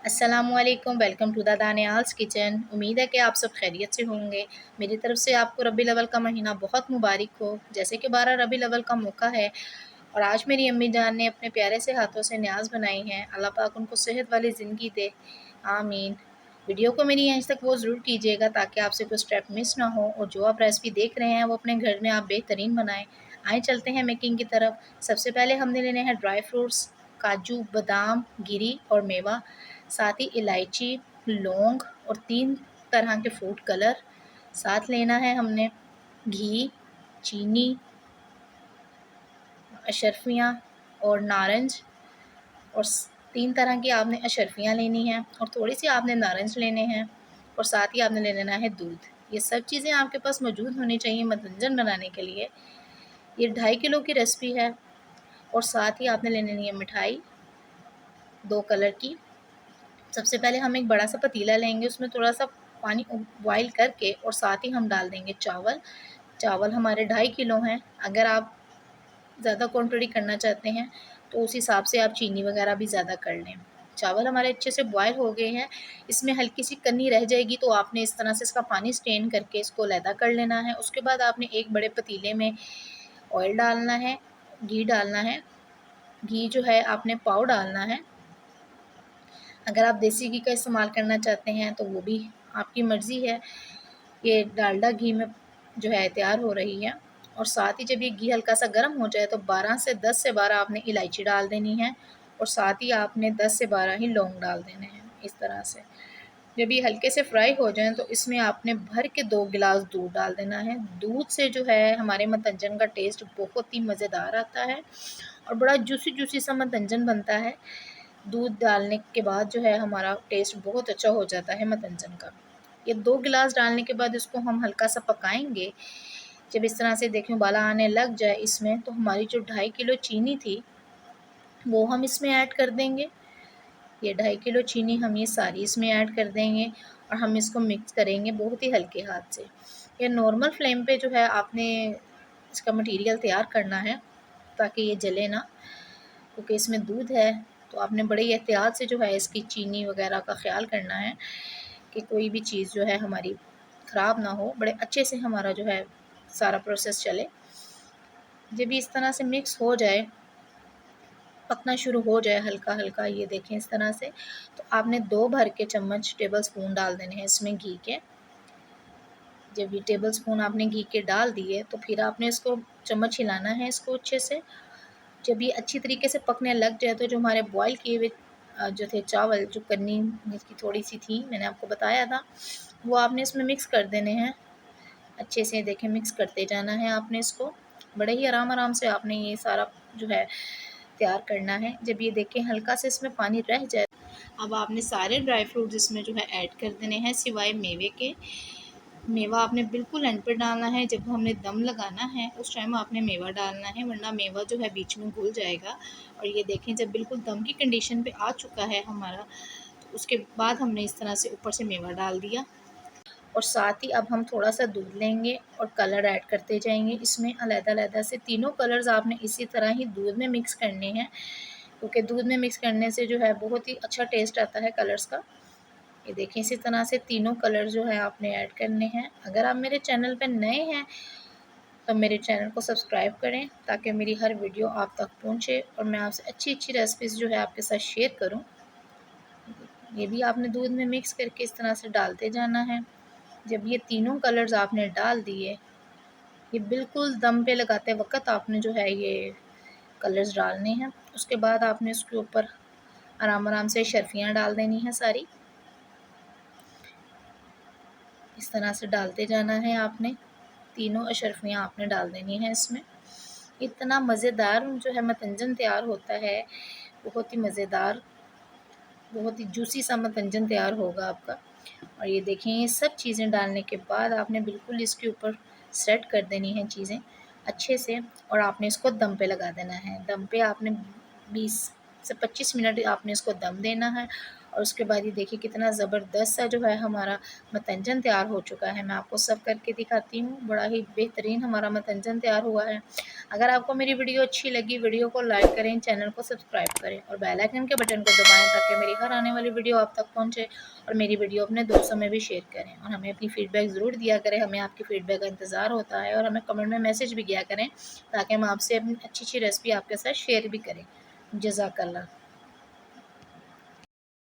अस्सलामुअलैकुम, welcome to the दानियाल्स kitchen. उम्मीद है कि आप सब खैरियत से होंगे। मेरी तरफ से आपको रबीउल अव्वल का महीना बहुत मुबारक हो। जैसे कि 12 रबीउल अव्वल का मौका है और आज मेरी अम्मी जान ने अपने प्यारे से हाथों से न्याज़ बनाई हैं। अल्लाह पाक उनको सेहत वाली ज़िंदगी दे, आमीन। वीडियो को मेरी एंड तक वो ज़रूर कीजिएगा ताकि आपसे कोई स्टेप मिस ना हो और जो आप रेसिपी देख रहे हैं वो अपने घर में आप बेहतरीन बनाएँ। आइए चलते हैं मेकिंग की तरफ। सबसे पहले हमने लेने हैं ड्राई फ्रूट्स, काजू, बादाम, गिरी और मेवा, साथ ही इलायची, लौंग और 3 तरह के फूड कलर। साथ लेना है हमने घी, चीनी, अशरफियाँ और नारंज और 3 तरह की आपने अशरफियाँ लेनी हैं और थोड़ी-सी आपने नारंज लेने हैं और साथ ही आपने ले लेना है दूध। ये सब चीज़ें आपके पास मौजूद होनी चाहिए मंजन बनाने के लिए। ये 2.5 किलो की रेसिपी है और साथ ही आपने ले लेनी है मिठाई 2 कलर की। सबसे पहले हम एक बड़ा-सा पतीला लेंगे, उसमें थोड़ा-सा पानी बॉयल करके और साथ ही हम डाल देंगे चावल। चावल हमारे 2.5 किलो हैं। अगर आप ज़्यादा क्वांटिटी करना चाहते हैं तो उस हिसाब से आप चीनी वगैरह भी ज़्यादा कर लें। चावल हमारे अच्छे से बॉयल हो गए हैं, इसमें हल्की सी कनी रह जाएगी तो आपने इस तरह से इसका पानी स्ट्रेन करके इसको अलहदा कर लेना है। उसके बाद आपने एक बड़े पतीले में ऑयल डालना है, घी डालना है। घी जो है आपने पाव डालना है। अगर आप देसी घी का इस्तेमाल करना चाहते हैं तो वो भी आपकी मर्ज़ी है। ये डालडा घी में जो है तैयार हो रही है और साथ ही जब ये घी हल्का सा गर्म हो जाए तो 10 से 12 आपने इलायची डाल देनी है और साथ ही आपने 10 से 12 ही लौंग डाल देने हैं। इस तरह से जब ये हल्के से फ्राई हो जाएँ तो इसमें आपने भर के 2 गिलास दूध डाल देना है। दूध से जो है हमारे मतंजन का टेस्ट बहुत ही मज़ेदार आता है और बड़ा जूसी-जूसी सा मतंजन बनता है। दूध डालने के बाद जो है हमारा टेस्ट बहुत अच्छा हो जाता है मतंजन का। ये 2 गिलास डालने के बाद इसको हम हल्का-सा पकाएँगे। जब इस तरह से देखें उबाला आने लग जाए इसमें तो हमारी जो 2.5 किलो चीनी थी वो हम इसमें ऐड कर देंगे। ये 2.5 किलो चीनी हम ये सारी इसमें ऐड कर देंगे और हम इसको मिक्स करेंगे बहुत ही हल्के हाथ से। ये नॉर्मल फ्लेम पे जो है आपने इसका मटीरियल तैयार करना है ताकि ये जले ना, क्योंकि इसमें दूध है तो आपने बड़े ही एहतियात से जो है इसकी चीनी वगैरह का ख़्याल करना है कि कोई भी चीज़ जो है हमारी ख़राब ना हो, बड़े अच्छे से हमारा जो है सारा प्रोसेस चले। जब ये इस तरह से मिक्स हो जाए, पकना शुरू हो जाए हल्का-हल्का, ये देखें इस तरह से, तो आपने 2 भर के चम्मच टेबल स्पून डाल देने हैं इसमें घी के। जब ये टेबल स्पून आपने घी के डाल दिए तो फिर आपने इसको चम्मच हिलाना है इसको अच्छे से। जब ये अच्छी तरीके से पकने लग जाए तो जो हमारे बॉयल किए हुए जो थे चावल, जो कन्नी जिसकी थोड़ी-सी थी, मैंने आपको बताया था, वो आपने इसमें मिक्स कर देने हैं। अच्छे से देखें मिक्स करते जाना है आपने इसको। बड़े ही आराम-आराम से आपने ये सारा जो है तैयार करना है। जब ये देखें हल्का से इसमें पानी रह जाए, अब आपने सारे ड्राई फ्रूट्स इसमें जो है ऐड कर देने हैं सिवाय मेवे के। मेवा आपने बिल्कुल एंड पे डालना है, जब हमने दम लगाना है उस टाइम आपने मेवा डालना है, वरना मेवा जो है बीच में घुल जाएगा। और ये देखें जब बिल्कुल दम की कंडीशन पे आ चुका है हमारा, तो उसके बाद हमने इस तरह से ऊपर से मेवा डाल दिया और साथ ही अब हम थोड़ा-सा दूध लेंगे और कलर ऐड करते जाएँगे। इसमें अलग-अलग से तीनों कलर्स आपने इसी तरह ही दूध में मिक्स करने हैं, क्योंकि दूध में मिक्स करने से जो है बहुत ही अच्छा टेस्ट आता है कलर्स का। ये देखिए इसी तरह से तीनों कलर जो है आपने ऐड करने हैं। अगर आप मेरे चैनल पे नए हैं तो मेरे चैनल को सब्सक्राइब करें ताकि मेरी हर वीडियो आप तक पहुंचे और मैं आपसे अच्छी-अच्छी रेसिपीज़ जो है आपके साथ शेयर करूं। ये भी आपने दूध में मिक्स करके इस तरह से डालते जाना है। जब ये तीनों कलर्स आपने डाल दिए, ये बिल्कुल दम पे लगाते वक़्त आपने जो है ये कलर्स डालने हैं। उसके बाद आपने उसके ऊपर आराम-आराम से शर्फ़ियाँ डाल देनी हैं सारी। इस तरह से डालते जाना है आपने, तीनों अशरफियाँ आपने डाल देनी हैं इसमें। इतना मज़ेदार जो है मतंजन तैयार होता है, बहुत ही मज़ेदार, बहुत ही जूसी सा मतंजन तैयार होगा आपका। और ये देखें ये सब चीज़ें डालने के बाद आपने बिल्कुल इसके ऊपर सेट कर देनी है चीज़ें अच्छे से और आपने इसको दम पे लगा देना है। दम पे आपने 20 से 25 मिनट आपने इसको दम देना है और उसके बाद ये देखिए कितना ज़बरदस्त सा जो है हमारा मतंजन तैयार हो चुका है। मैं आपको सर्व करके दिखाती हूँ। बड़ा ही बेहतरीन हमारा मतंजन तैयार हुआ है। अगर आपको मेरी वीडियो अच्छी लगी, वीडियो को लाइक करें, चैनल को सब्सक्राइब करें और बेल आइकन के बटन को दबाएँ ताकि मेरी हर आने वाली वीडियो आप तक पहुँचे और मेरी वीडियो अपने दोस्तों में भी शेयर करें और हमें अपनी फ़ीडबैक ज़रूर दिया करें। हमें आपकी फ़ीडबैक का इंतज़ार होता है और हमें कमेंट में मैसेज भी किया करें ताकि हम आपसे अपनी अच्छी-अच्छी रेसिपी आपके साथ शेयर भी करें। जज़ाकल्लाह।